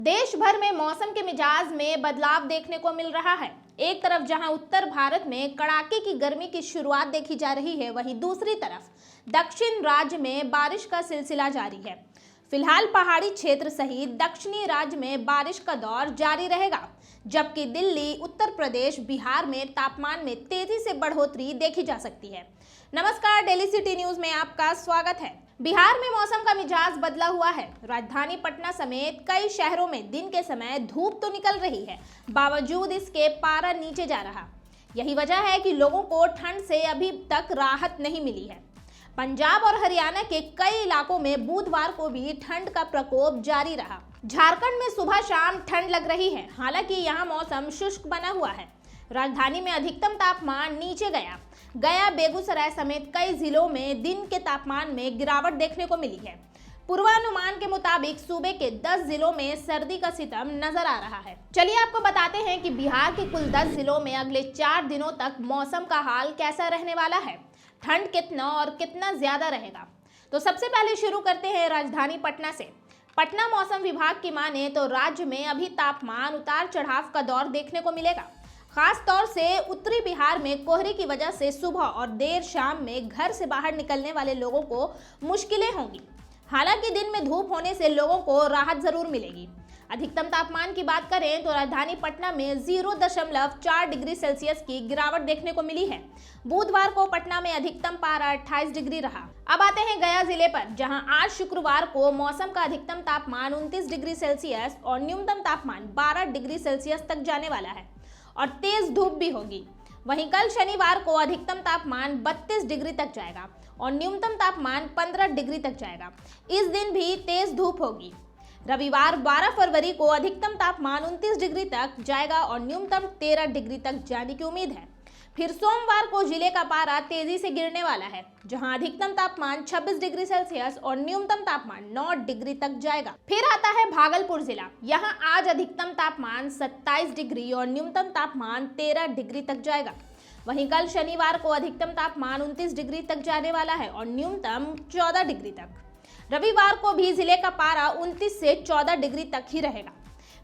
देश भर में मौसम के मिजाज में बदलाव देखने को मिल रहा है। एक तरफ जहां उत्तर भारत में कड़ाके की गर्मी की शुरुआत देखी जा रही है, वहीं दूसरी तरफ दक्षिण राज्य में बारिश का सिलसिला जारी है। फिलहाल पहाड़ी क्षेत्र सहित दक्षिणी राज्य में बारिश का दौर जारी रहेगा, जबकि दिल्ली, उत्तर प्रदेश, बिहार में तापमान में तेजी से बढ़ोतरी देखी जा सकती है। नमस्कार, डेली सिटी न्यूज में आपका स्वागत है। बिहार में मौसम का मिजाज बदला हुआ है। राजधानी पटना समेत कई शहरों में दिन के समय धूप तो निकल रही है, बावजूद इसके पारा नीचे जा रहा। यही वजह है कि लोगों को ठंड से अभी तक राहत नहीं मिली है। पंजाब और हरियाणा के कई इलाकों में बुधवार को भी ठंड का प्रकोप जारी रहा। झारखंड में सुबह शाम ठंड लग रही है, हालांकि यहाँ मौसम शुष्क बना हुआ है। राजधानी में अधिकतम तापमान नीचे गया, बेगूसराय समेत कई जिलों में दिन के तापमान में गिरावट देखने को मिली है। पूर्वानुमान के मुताबिक सूबे के 10 जिलों में सर्दी का सितम नजर आ रहा है। चलिए आपको बताते हैं कि बिहार के कुल 10 जिलों में अगले 4 दिनों तक मौसम का हाल कैसा रहने वाला है, ठंड कितना और कितना ज्यादा रहेगा। तो सबसे पहले शुरू करते हैं राजधानी पटना से। पटना मौसम विभाग की माने तो राज्य में अभी तापमान उतार चढ़ाव का दौर देखने को मिलेगा। खास तौर से उत्तरी बिहार में कोहरे की वजह से सुबह और देर शाम में घर से बाहर निकलने वाले लोगों को मुश्किलें होंगी। हालांकि दिन में धूप होने से लोगों को राहत जरूर मिलेगी। अधिकतम तापमान की बात करें तो राजधानी पटना में 0.4 डिग्री सेल्सियस की गिरावट देखने को मिली है। बुधवार को पटना में अधिकतम पारा 28 डिग्री रहा। अब आते हैं गया जिले पर, जहां आज शुक्रवार को मौसम का अधिकतम तापमान 29 डिग्री सेल्सियस और न्यूनतम तापमान 12 डिग्री सेल्सियस तक जाने वाला है और तेज धूप भी होगी। वहीं कल शनिवार को अधिकतम तापमान 32 डिग्री तक जाएगा और न्यूनतम तापमान 15 डिग्री तक जाएगा। इस दिन भी तेज धूप होगी। रविवार 12 फरवरी को अधिकतम तापमान 29 डिग्री तक जाएगा और न्यूनतम 13 डिग्री तक जाने की उम्मीद है। फिर सोमवार को जिले का पारा तेजी से गिरने वाला है, जहां अधिकतम तापमान 26 डिग्री सेल्सियस और न्यूनतम तापमान 9 डिग्री तक जाएगा। फिर आता है भागलपुर जिला। यहां आज अधिकतम तापमान 27 डिग्री और न्यूनतम तापमान 13 डिग्री तक जाएगा। वहीं कल शनिवार को अधिकतम तापमान 29 डिग्री तक जाने वाला है और न्यूनतम 14 डिग्री तक। रविवार को भी जिले का पारा 29 से 14 डिग्री तक ही रहेगा।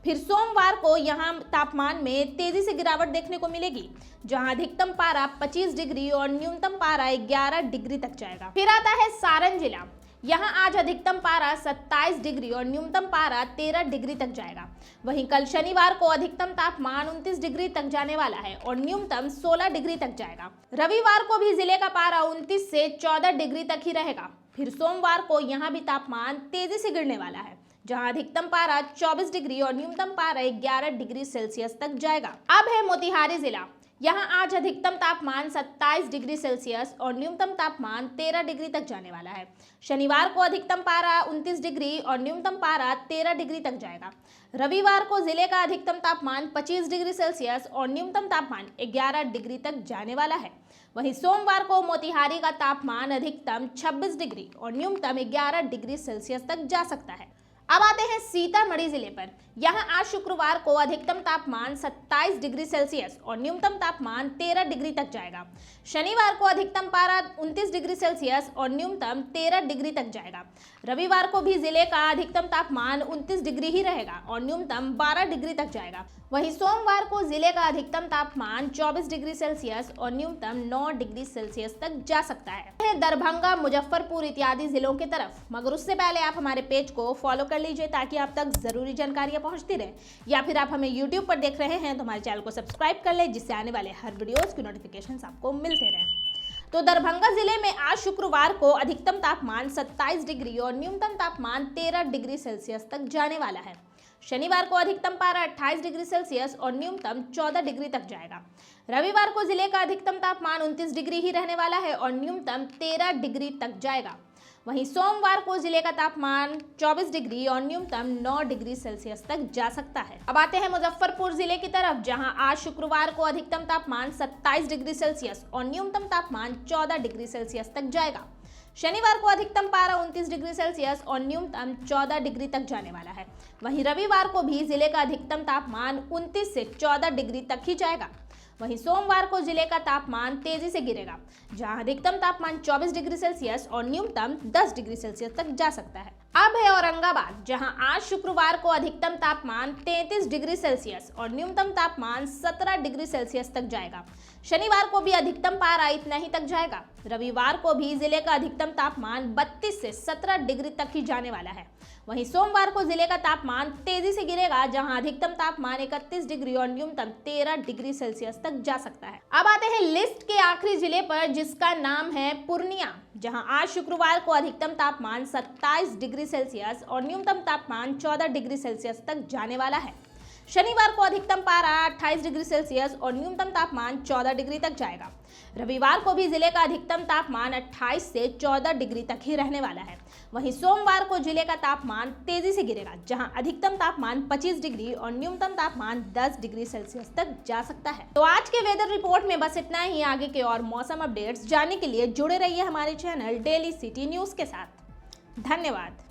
फिर सोमवार को यहां तापमान में तेजी से गिरावट देखने को मिलेगी, जहां अधिकतम पारा 25 डिग्री और न्यूनतम पारा 11 डिग्री तक जाएगा। फिर आता है सारण जिला। यहां आज अधिकतम पारा 27 डिग्री और न्यूनतम पारा 13 डिग्री तक जाएगा। वहीं कल शनिवार को अधिकतम तापमान 29 डिग्री तक जाने वाला है और न्यूनतम 16 डिग्री तक जाएगा। रविवार को भी जिले का पारा 29 से 14 डिग्री तक ही रहेगा। फिर सोमवार को यहाँ भी तापमान तेजी से गिरने वाला है, जहां अधिकतम पारा 24 डिग्री और न्यूनतम पारा 11 डिग्री सेल्सियस तक जाएगा। अब है मोतिहारी जिला। यहां आज अधिकतम तापमान 27 डिग्री सेल्सियस और न्यूनतम तापमान 13 डिग्री तक जाने वाला है। शनिवार को अधिकतम पारा 29 डिग्री और न्यूनतम पारा 13 डिग्री तक जाएगा। रविवार को जिले का अधिकतम तापमान 25 डिग्री सेल्सियस और न्यूनतम तापमान 11 डिग्री तक जाने वाला है। वहीं सोमवार को मोतिहारी का तापमान अधिकतम 26 डिग्री और न्यूनतम 11 डिग्री सेल्सियस तक जा सकता है। अब आते हैं सीतामढ़ी जिले पर। यहां आज शुक्रवार को अधिकतम तापमान 27 डिग्री सेल्सियस और न्यूनतम तापमान 13 डिग्री तक जाएगा। शनिवार को अधिकतम पारा 29 डिग्री सेल्सियस और न्यूनतम 13 डिग्री तक जाएगा। रविवार को भी जिले का अधिकतम तापमान 29 डिग्री ही रहेगा और न्यूनतम 12 डिग्री तक जाएगा। वहीं सोमवार को जिले का अधिकतम तापमान 24 डिग्री सेल्सियस और न्यूनतम 9 डिग्री सेल्सियस तक जा सकता है। दरभंगा, मुजफ्फरपुर इत्यादि जिलों की तरफ, मगर उससे पहले आप हमारे पेज को फॉलो कर लीजिए ताकि आप तक जरूरी जानकारियां पहुंचती रहे। या फिर आप हमें यूट्यूब पर देख रहे हैं तो हमारे चैनल को सब्सक्राइब कर ले, जिससे आने वाले हर वीडियोस की नोटिफिकेशंस आपको मिलते रहे। तो दरभंगा जिले में आज शुक्रवार को अधिकतम तापमान 27 डिग्री और न्यूनतम तापमान 13 डिग्री सेल्सियस तक जाने वाला है। शनिवार को अधिकतम पारा 28 डिग्री सेल्सियस और न्यूनतम 14 डिग्री तक जाएगा। रविवार को जिले का अधिकतम तापमान 29 डिग्री ही रहने वाला है और न्यूनतम 13 डिग्री तक जाएगा। वहीं सोमवार को जिले का तापमान 24 डिग्री और न्यूनतम 9 डिग्री सेल्सियस तक जा सकता है। अब आते हैं मुजफ्फरपुर जिले की तरफ, जहां आज शुक्रवार को अधिकतम तापमान 27 डिग्री सेल्सियस और न्यूनतम तापमान 14 डिग्री सेल्सियस तक जाएगा। शनिवार को अधिकतम पारा 29 डिग्री सेल्सियस और न्यूनतम 14 डिग्री तक जाने वाला है। वहीं रविवार को भी जिले का अधिकतम तापमान 29 से 14 डिग्री तक ही जाएगा। वहीं सोमवार को जिले का तापमान तेजी से गिरेगा, जहां अधिकतम तापमान 24 डिग्री सेल्सियस और न्यूनतम 10 डिग्री सेल्सियस तक जा सकता है। अब है औरंगाबाद, जहां आज शुक्रवार को अधिकतम तापमान 33 डिग्री सेल्सियस और न्यूनतम तापमान 17 डिग्री सेल्सियस तक जाएगा। शनिवार को भी अधिकतम पारा इतना ही तक जाएगा। रविवार को भी जिले का अधिकतम तापमान 32 से 17 डिग्री तक ही जाने वाला है। वहीं सोमवार को जिले का तापमान तेजी से गिरेगा, जहां अधिकतम तापमान 31 डिग्री और न्यूनतम 13 डिग्री सेल्सियस तक जा सकता है। अब आते हैं लिस्ट के आखिरी जिले पर, जिसका नाम है पूर्णिया, जहां आज शुक्रवार को अधिकतम तापमान 27 डिग्री सेल्सियस और न्यूनतम तापमान 14 डिग्री सेल्सियस तक जाने वाला है। शनिवार को अधिकतम पारा 28 डिग्री सेल्सियस और न्यूनतम तापमान 14 डिग्री तक जाएगा। रविवार को भी जिले का अधिकतम तापमान 28 से 14 डिग्री तक ही रहने वाला है। वहीं सोमवार को जिले का तापमान तेजी से गिरेगा, जहां अधिकतम तापमान 25 डिग्री और न्यूनतम तापमान 10 डिग्री सेल्सियस तक जा सकता है। तो आज के वेदर रिपोर्ट में बस इतना ही। आगे के और मौसम अपडेट्स जानने के लिए जुड़े रहिए हमारे चैनल डेली सिटी न्यूज के साथ। धन्यवाद।